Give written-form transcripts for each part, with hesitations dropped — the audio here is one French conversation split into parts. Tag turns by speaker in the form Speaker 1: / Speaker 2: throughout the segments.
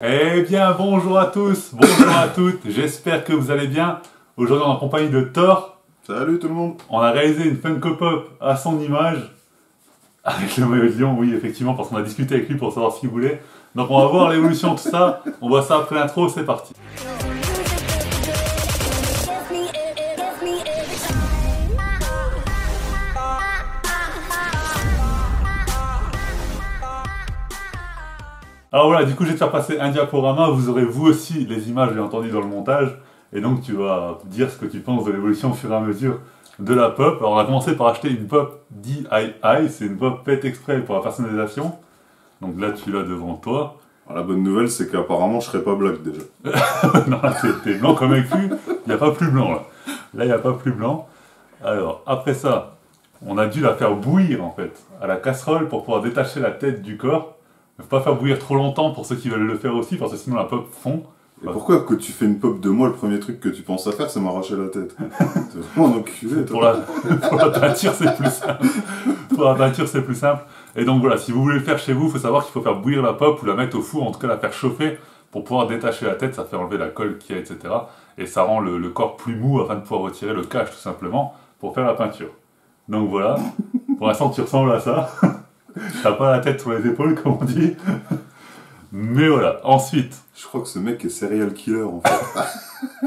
Speaker 1: Eh bien, bonjour à tous, bonjour à toutes, j'espère que vous allez bien. Aujourd'hui, on est en compagnie de Thor.
Speaker 2: Salut tout le monde.
Speaker 1: On a réalisé une Funko Pop à son image, avec le maillot de Lyon, oui, effectivement, parce qu'on a discuté avec lui pour savoir ce qu'il voulait. Donc, on va voir l'évolution de tout ça. On voit ça après l'intro, c'est parti. Alors voilà, du coup, je vais te faire passer un diaporama. Vous aurez vous aussi les images, bien entendu, dans le montage. Et donc, tu vas dire ce que tu penses de l'évolution au fur et à mesure de la pop. Alors, on a commencé par acheter une pop DIY. C'est une pop faite exprès pour la personnalisation. Donc là, tu l'as devant toi.
Speaker 2: Alors, la bonne nouvelle, c'est qu'apparemment, je serais pas black déjà.
Speaker 1: Non, t'es blanc comme un cul. Il n'y a pas plus blanc, là. Là, il n'y a pas plus blanc. Alors, après ça, on a dû la faire bouillir, en fait, à la casserole pour pouvoir détacher la tête du corps. Il ne faut pas faire bouillir trop longtemps pour ceux qui veulent le faire aussi, parce que sinon la pop fond.
Speaker 2: Et pourquoi que tu fais une pop de moi, le premier truc que tu penses à faire, c'est m'arracher la tête? T'es vraiment un enculé, toi.
Speaker 1: Pour la peinture, c'est plus simple. Pour la peinture, c'est plus simple. Et donc voilà, si vous voulez le faire chez vous, il faut savoir qu'il faut faire bouillir la pop ou la mettre au four, en tout cas la faire chauffer pour pouvoir détacher la tête, ça fait enlever la colle qu'il y a, etc. Et ça rend le corps plus mou afin de pouvoir retirer le cache tout simplement pour faire la peinture. Donc voilà, pour l'instant tu ressembles à ça. T'as pas la tête sur les épaules, comme on dit. Mais voilà, ensuite.
Speaker 2: Je crois que ce mec est serial killer, en fait.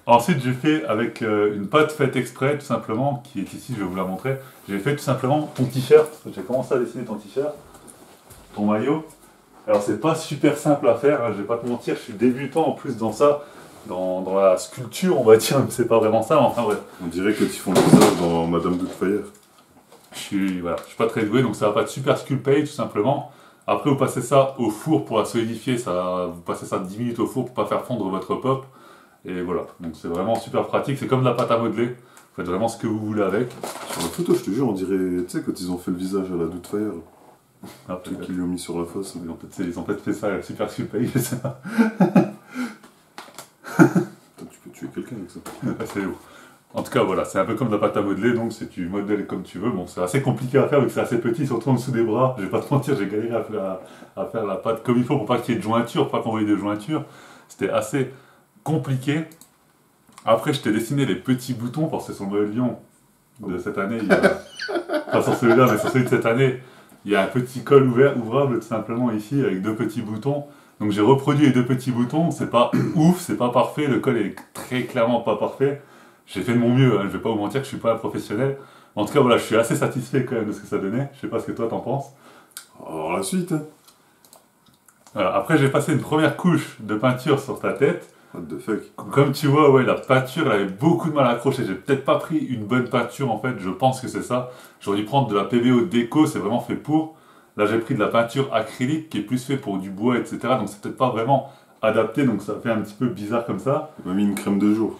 Speaker 1: Ensuite, j'ai fait avec une pâte faite exprès, tout simplement, qui est ici, je vais vous la montrer. J'ai fait tout simplement ton t-shirt. J'ai commencé à dessiner ton t-shirt, ton maillot. Alors, c'est pas super simple à faire, hein, je vais pas te mentir, je suis débutant en plus dans ça, dans la sculpture, on va dire, mais c'est pas vraiment ça, mais enfin bref.
Speaker 2: On dirait que tu font le visage dans Madame Doubtfire.
Speaker 1: Je suis pas très doué, donc ça va pas être super sculpté, tout simplement. Après, vous passez ça au four pour la solidifier, vous passez ça 10 minutes au four pour pas faire fondre votre pop. Et voilà, donc c'est vraiment super pratique, c'est comme de la pâte à modeler. Vous faites vraiment ce que vous voulez avec.
Speaker 2: Sur la photo, je te jure, on dirait, tu sais, quand ils ont fait le visage à la Doubtfire.
Speaker 1: Ah,
Speaker 2: Truc qu'ils lui ont mis sur la face.
Speaker 1: Ils ont peut-être fait ça super sculpté, je sais pas.
Speaker 2: Tu peux tuer quelqu'un avec ça.
Speaker 1: C'est ouf. En tout cas, voilà, c'est un peu comme de la pâte à modeler, donc c'est tu modèles comme tu veux. Bon, c'est assez compliqué à faire vu que c'est assez petit, surtout en dessous des bras. Je vais pas te mentir, j'ai galéré à faire la pâte comme il faut pour pas qu'il y ait de jointure, pour pas qu'on voie de jointure. C'était assez compliqué. Après, je t'ai dessiné les petits boutons, parce que sur le lion de cette année, pas sur celui-là, mais sur celui de cette année, il y a un petit col ouvrable tout simplement ici, avec deux petits boutons. Donc j'ai reproduit les deux petits boutons, c'est pas ouf, c'est pas parfait, le col est très clairement pas parfait. J'ai fait de mon mieux, hein, je vais pas vous mentir que je suis pas un professionnel. En tout cas, voilà, je suis assez satisfait quand même de ce que ça donnait. Je sais pas ce que toi t'en penses.
Speaker 2: Alors la suite, hein.
Speaker 1: Voilà. Après, j'ai passé une première couche de peinture sur ta tête.
Speaker 2: What the fuck.
Speaker 1: Comme tu vois, ouais, la peinture, elle avait beaucoup de mal à accrocher. J'ai peut-être pas pris une bonne peinture en fait, je pense que c'est ça. J'aurais dû prendre de la PVO déco, c'est vraiment fait pour. Là, j'ai pris de la peinture acrylique qui est plus fait pour du bois, etc. Donc c'est peut-être pas vraiment adapté, donc ça fait un petit peu bizarre comme ça.
Speaker 2: Il m'a mis une crème de jour.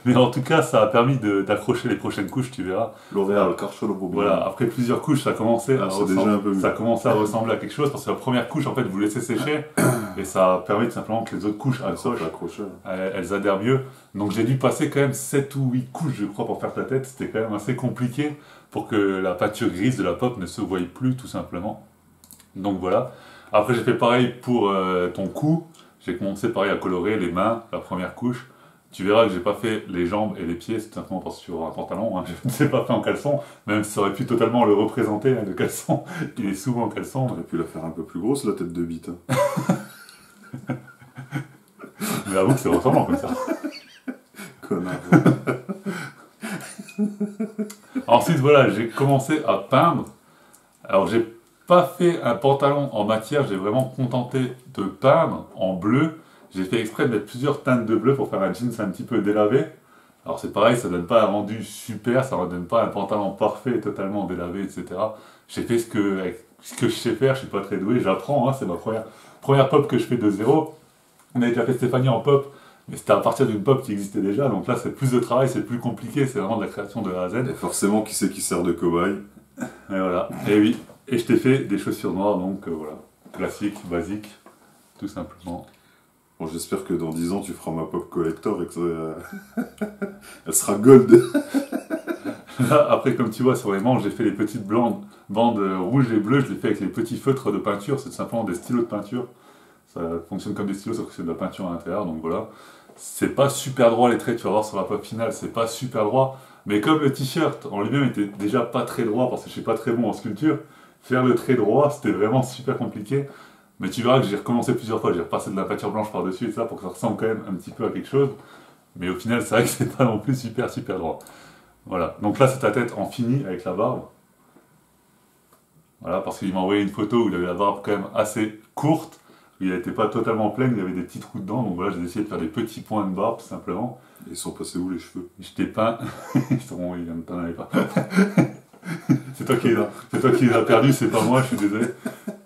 Speaker 1: Mais en tout cas, ça a permis d'accrocher les prochaines couches, tu verras.
Speaker 2: L'Oréal, Carcholo Bobo.
Speaker 1: Voilà, après plusieurs couches, ça commençait à ressembler à quelque chose, parce que la première couche, en fait, vous laissez sécher, et ça permet tout simplement que les autres couches accrochent, elles adhèrent mieux. Donc j'ai dû passer quand même 7 ou 8 couches, je crois, pour faire ta tête. C'était quand même assez compliqué pour que la peinture grise de la pop ne se voie plus, tout simplement. Donc voilà. Après, j'ai fait pareil pour ton cou. J'ai commencé pareil à colorer les mains, la première couche. Tu verras que j'ai pas fait les jambes et les pieds, c'est simplement parce que sur un pantalon, hein, je ne sais pas fait en caleçon, même si ça aurait pu totalement le représenter, hein, le caleçon, il est souvent en caleçon.
Speaker 2: T'aurais pu la faire un peu plus grosse, la tête de bite. Hein.
Speaker 1: Mais avoue que c'est ressemblant comme ça.
Speaker 2: Connard.
Speaker 1: Ensuite, voilà, j'ai commencé à peindre. Alors, j'ai pas fait un pantalon en matière, j'ai vraiment contenté de peindre en bleu. J'ai fait exprès de mettre plusieurs teintes de bleu pour faire un jeans un petit peu délavé. Alors c'est pareil, ça donne pas un rendu super, ça ne donne pas un pantalon parfait, totalement délavé, etc. J'ai fait ce que je sais faire, je suis pas très doué, j'apprends, hein, c'est ma première pop que je fais de zéro. On a déjà fait Stéphanie en pop, mais c'était à partir d'une pop qui existait déjà, donc là c'est plus de travail, c'est plus compliqué, c'est vraiment de la création de A à Z.
Speaker 2: Et forcément, qui c'est qui sert de cobaye?
Speaker 1: Et voilà, et oui, et je t'ai fait des chaussures noires, donc voilà, classique, basique, tout simplement.
Speaker 2: Bon, j'espère que dans 10 ans, tu feras ma pop collector et que ça, elle sera gold.
Speaker 1: Là, après, comme tu vois, sur les manches, j'ai fait les petites bandes rouges et bleues, je les fais avec les petits feutres de peinture, c'est tout simplement des stylos de peinture. Ça fonctionne comme des stylos, sauf que c'est de la peinture à l'intérieur, donc voilà. C'est pas super droit les traits, tu vas voir sur la pop finale, c'est pas super droit. Mais comme le t-shirt en lui-même était déjà pas très droit, parce que je suis pas très bon en sculpture, faire le trait droit, c'était vraiment super compliqué. Mais tu verras que j'ai recommencé plusieurs fois, j'ai repassé de la peinture blanche par-dessus et ça pour que ça ressemble quand même un petit peu à quelque chose. Mais au final, c'est vrai que c'est pas non plus super droit. Voilà, donc là c'est ta tête en fini avec la barbe. Voilà, parce qu'il m'a envoyé une photo où il avait la barbe quand même assez courte, où il n'était pas totalement pleine, il y avait des petits trous dedans, donc voilà, j'ai essayé de faire des petits points de barbe tout simplement.
Speaker 2: Ils sont passés où les cheveux?
Speaker 1: Je t'ai peint, il t'en avait pas. C'est toi qui les as perdus, c'est pas moi, je suis désolé.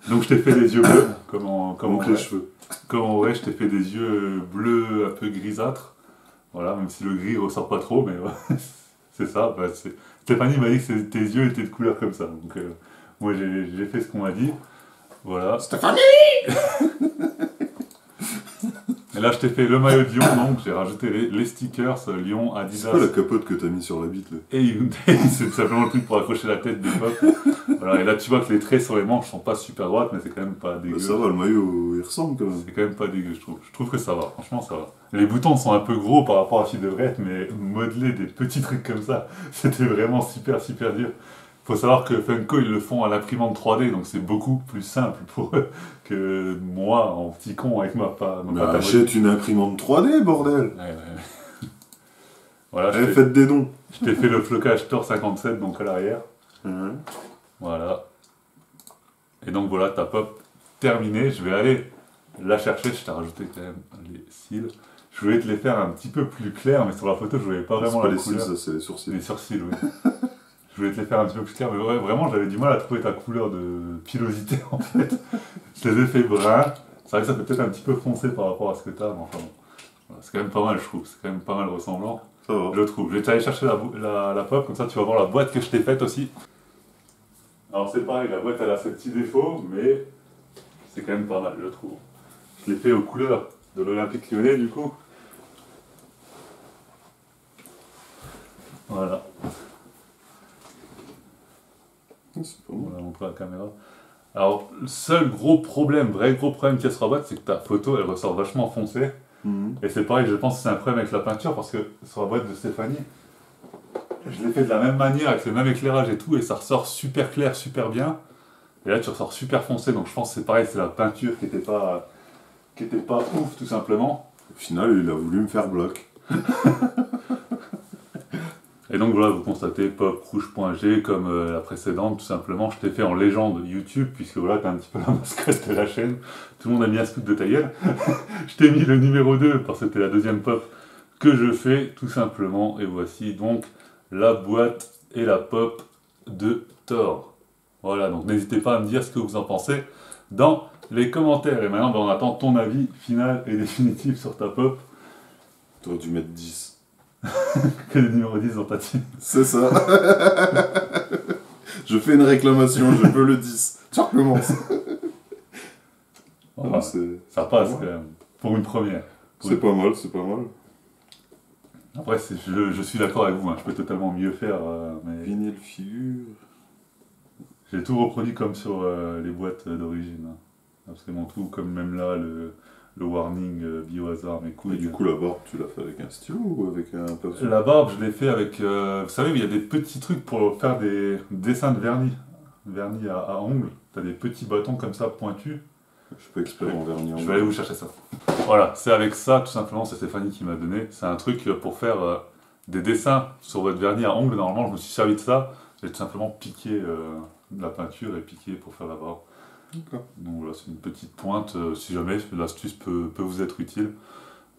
Speaker 1: Donc je t'ai fait des yeux bleus,
Speaker 2: Donc les cheveux.
Speaker 1: comme en vrai, je t'ai fait des yeux bleus un peu grisâtres. Voilà, même si le gris ressort pas trop, mais ouais, c'est ça. Bah, Stéphanie m'a dit que tes yeux étaient de couleur comme ça. Donc moi j'ai fait ce qu'on m'a dit. Voilà.
Speaker 2: Stéphanie!
Speaker 1: Et là je t'ai fait le maillot de Lyon, donc j'ai rajouté les stickers Lyon,
Speaker 2: C'est
Speaker 1: Adidas.
Speaker 2: quoi la capote que t'as mis sur la bite là?
Speaker 1: Et Hyundai, c'est tout simplement le truc pour accrocher la tête d'époque. Voilà, et là tu vois que les traits sur les manches sont pas super droites, mais c'est quand même pas dégueu.
Speaker 2: Bah, ça va, le maillot il ressemble quand même.
Speaker 1: C'est quand même pas dégueu, je trouve. Je trouve que ça va, franchement ça va. Les boutons sont un peu gros par rapport à ce qu'ils devraient être, mais modeler des petits trucs comme ça, c'était vraiment super dur. Faut savoir que Funko ils le font à l'imprimante 3D, donc c'est beaucoup plus simple pour eux que moi en petit con avec ma pâte à
Speaker 2: Mais
Speaker 1: modeler.
Speaker 2: achète une imprimante 3D, bordel!
Speaker 1: Ouais. Voilà,
Speaker 2: Allez, faites des dons!
Speaker 1: je t'ai fait le flocage Thor 57, donc à l'arrière.
Speaker 2: Ouais.
Speaker 1: Voilà. Et donc voilà, ta pop terminée. Je vais aller la chercher. Je t'ai rajouté quand même les cils. Je voulais te les faire un petit peu plus clairs, mais sur la photo, je voyais pas
Speaker 2: C'est
Speaker 1: vraiment
Speaker 2: pas
Speaker 1: la
Speaker 2: les cils,
Speaker 1: couleur.
Speaker 2: ça, c'est les sourcils.
Speaker 1: Les sourcils, oui. Je voulais te les faire un petit peu plus clairs, mais ouais, vraiment, j'avais du mal à trouver ta couleur de pilosité, en fait. Je les ai fait bruns. C'est vrai que ça fait peut-être un petit peu foncé par rapport à ce que t'as, mais enfin bon. Voilà, c'est quand même pas mal, je trouve. C'est quand même pas mal ressemblant.
Speaker 2: Ça va.
Speaker 1: Je trouve. Je vais t'aller chercher la pop, comme ça tu vas voir la boîte que je t'ai faite aussi. Alors c'est pareil, la boîte elle a ses petits défauts, mais c'est quand même pas mal, je trouve. Je l'ai fait aux couleurs de l'Olympique Lyonnais du coup. Voilà,
Speaker 2: C'est pas
Speaker 1: on
Speaker 2: mal.
Speaker 1: va montrer à la caméra. Alors le seul gros problème, vrai gros problème qu'il y a sur la boîte, c'est que ta photo elle ressort vachement foncée.
Speaker 2: Mhm.
Speaker 1: Et c'est pareil, je pense que c'est un problème avec la peinture parce que sur la boîte de Stéphanie, je l'ai fait de la même manière, avec le même éclairage et tout, et ça ressort super clair, super bien. Et là, tu ressors super foncé, donc je pense que c'est pareil, c'est la peinture qui était pas ouf, tout simplement.
Speaker 2: Au final, il a voulu me faire bloc.
Speaker 1: Et donc voilà, vous constatez pop rouge.g comme la précédente, tout simplement. Je t'ai fait en légende YouTube, puisque voilà, t'es un petit peu la mascotte de la chaîne. Tout le monde a mis un scoop de ta gueule. Je t'ai mis le numéro 2, parce que c'était la deuxième pop que je fais, tout simplement. Et voici donc la boîte et la pop de Thor. Voilà, donc n'hésitez pas à me dire ce que vous en pensez dans les commentaires. Et maintenant, ben, on attend ton avis final et définitif sur ta pop.
Speaker 2: T'aurais dû mettre 10.
Speaker 1: Que le numéro 10 dans ta team.
Speaker 2: C'est ça. Je fais une réclamation, je veux le 10. Tu recommences.
Speaker 1: Voilà, ça passe quand même, pour une première.
Speaker 2: C'est pas mal, c'est pas mal.
Speaker 1: Après, je suis d'accord avec vous, hein, je peux totalement mieux faire, mais
Speaker 2: Vinyle figure.
Speaker 1: j'ai tout reproduit comme sur les boîtes d'origine. Hein. Absolument tout, comme même là, le warning biohazard, mes couilles.
Speaker 2: Et du coup, la barbe, tu l'as fait avec un stylo ou avec un pinceau?
Speaker 1: La barbe, je l'ai fait avec, vous savez, il y a des petits trucs pour faire des dessins de vernis à ongles. T'as des petits bâtons comme ça pointus.
Speaker 2: Je suis pas expert en vernis.
Speaker 1: Je vais aller vous chercher ça. Voilà, c'est avec ça, tout simplement, c'est Stéphanie qui m'a donné. C'est un truc pour faire des dessins sur votre vernis à ongles. Normalement, je me suis servi de ça. J'ai tout simplement piqué de la peinture et piqué pour faire la barbe.
Speaker 2: D'accord.
Speaker 1: Donc voilà, c'est une petite pointe. Si jamais l'astuce peut vous être utile.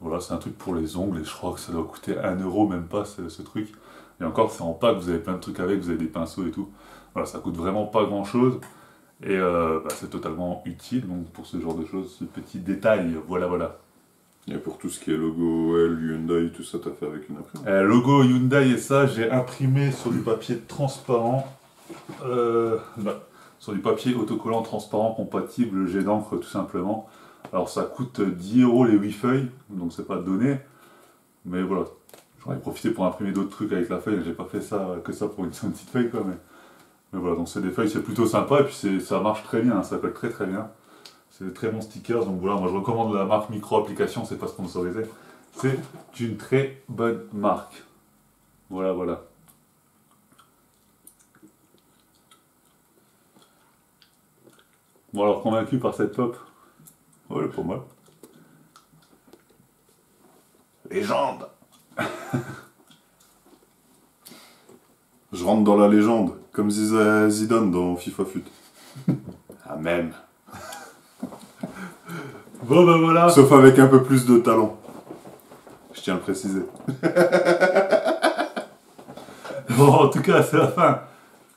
Speaker 1: Voilà, c'est un truc pour les ongles et je crois que ça doit coûter 1 euro, même pas ce truc. Et encore, c'est en pack, vous avez plein de trucs avec, vous avez des pinceaux et tout. Voilà, ça coûte vraiment pas grand chose. Et c'est totalement utile donc pour ce genre de choses, ce petit détail, voilà.
Speaker 2: Et pour tout ce qui est logo L, Hyundai, tout ça, t'as fait avec une imprimante?
Speaker 1: Logo Hyundai et ça, j'ai imprimé sur du papier transparent, sur du papier autocollant transparent compatible jet d'encre tout simplement. Alors ça coûte 10 € les 8 feuilles, donc c'est pas donné, mais voilà. J'en ai profité pour imprimer d'autres trucs avec la feuille, j'ai pas fait ça que ça pour une petite feuille quoi, mais voilà, donc c'est des feuilles, c'est plutôt sympa, et puis ça marche très bien, hein, ça colle très très bien. C'est des très bons stickers, donc voilà, moi je recommande la marque Micro Application, c'est pas sponsorisé. C'est une très bonne marque. Voilà, voilà. Bon alors, convaincu par cette pop? Ouais, pour moi. Légende!
Speaker 2: Je rentre dans la légende, comme disait Zidane dans FIFA Fut.
Speaker 1: Amen. Bon ben voilà.
Speaker 2: Sauf avec un peu plus de talent. Je tiens à le préciser.
Speaker 1: Bon, en tout cas, c'est la fin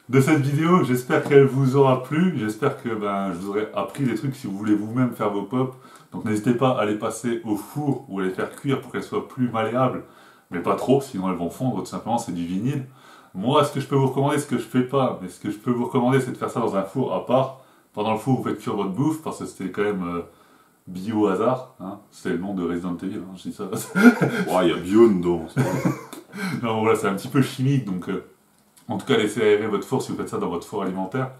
Speaker 1: de cette vidéo. J'espère qu'elle vous aura plu. J'espère que je vous aurai appris des trucs si vous voulez vous-même faire vos pop. Donc n'hésitez pas à les passer au four ou à les faire cuire pour qu'elles soient plus malléables. Mais pas trop, sinon elles vont fondre. Tout simplement, c'est du vinyle. Moi, ce que je peux vous recommander, ce que je fais pas, mais ce que je peux vous recommander, c'est de faire ça dans un four à part. Pendant le four, vous faites cuire votre bouffe, parce que c'était quand même bio hasard. Hein. C'est le nom de Resident Evil, hein, je dis ça.
Speaker 2: Ouais, il y a bio dedans.
Speaker 1: Non, voilà, c'est un petit peu chimique, donc en tout cas, laissez aérer votre four si vous faites ça dans votre four alimentaire.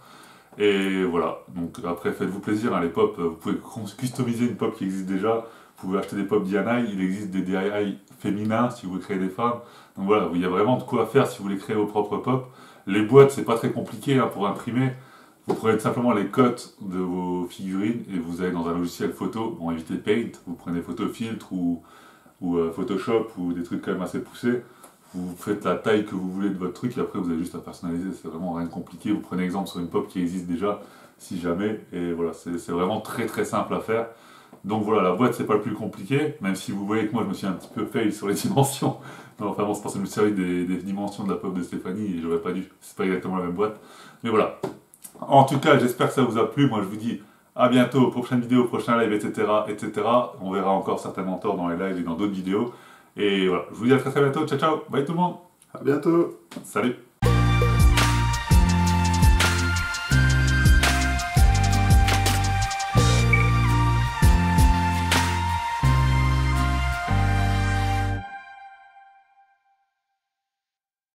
Speaker 1: Et voilà, donc après, faites-vous plaisir, hein, les pop, vous pouvez customiser une pop qui existe déjà. Vous pouvez acheter des pop DIY, il existe des DIY féminins si vous voulez créer des femmes. Donc voilà, il y a vraiment de quoi faire si vous voulez créer vos propres pop. Les boîtes, c'est pas très compliqué hein, pour imprimer. Vous prenez simplement les cotes de vos figurines et vous allez dans un logiciel photo. Bon, évitez Paint, vous prenez Photofiltre ou Photoshop ou des trucs quand même assez poussés. Vous faites la taille que vous voulez de votre truc et après vous avez juste à personnaliser. C'est vraiment rien de compliqué. Vous prenez exemple sur une pop qui existe déjà, si jamais. Et voilà, c'est vraiment très très simple à faire. Donc voilà, la boîte c'est pas le plus compliqué, même si vous voyez que moi je me suis un petit peu fail sur les dimensions. Non, enfin bon, c'est parce que je me suis servi des dimensions de la pop de Stéphanie et j'aurais pas dû. C'est pas exactement la même boîte. Mais voilà. En tout cas, j'espère que ça vous a plu. Moi je vous dis à bientôt, prochaine vidéo, prochain live, etc., etc. On verra encore certainement tort dans les lives et dans d'autres vidéos. Et voilà, je vous dis à très très bientôt. Ciao ciao, bye tout le monde.
Speaker 2: À bientôt.
Speaker 1: Salut.